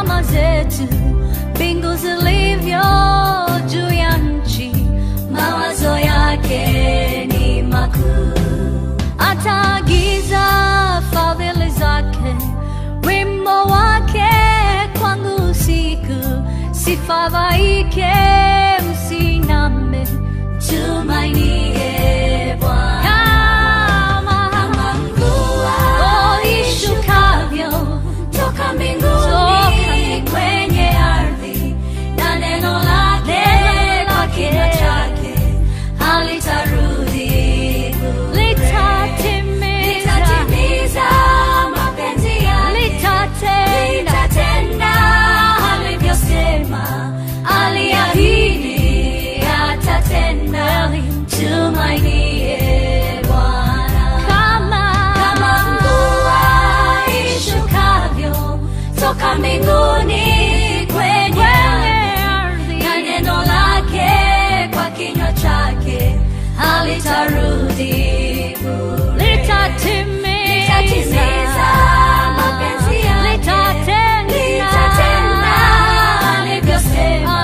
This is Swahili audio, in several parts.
zama zetu, mbingu zilivyo juu ya nchi, mawazo yake ni makuu. Ataagiza fadhili zake, wimbo wake kwangu usiku. Sifadhaike, usiname, tumainie Bwana. Kama mvua ishukavyo toka mbinguni kwenye ardhi, na neno lake kwa kinywa chake halitarudi bure. Litatimiza mapenzi yake, litatenda alivyosema, aliahidi atatenda. Tumainie Bwana. Kama mvua ishukavyo toka mbinguni kwenye ardhi, na neno lake kwa kinywa chake halitarudi bure. Litatimiza mapenzi yake, litatenda alivyosema,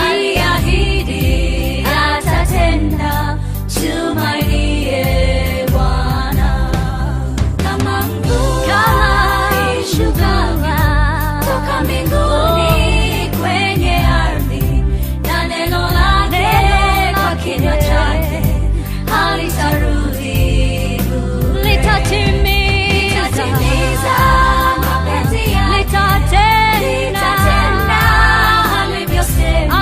aliahidi atatenda. Tumainie Bwana. Kama mvua ishukavyo toka mbinguni kwenye ardhi, na neno lake kwa kinywa chake halitarudi bure. Litatimiza mapenzi yake, litatenda alivyosema,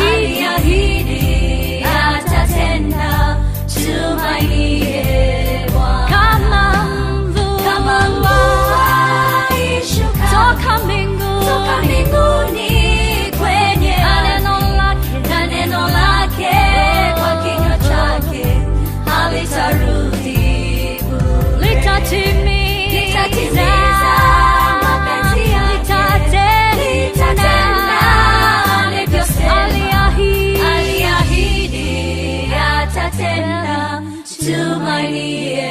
aliahidi atatenda. Tumainie Bwana. Kama mvua ishukavyo toka mbinguni kwenye ardhi, na neno lake kwa kinywa chake halitarudi bure. Litatimiza mapenzi yake, litatenda alivyosema, aliahidi atatenda. Tumainie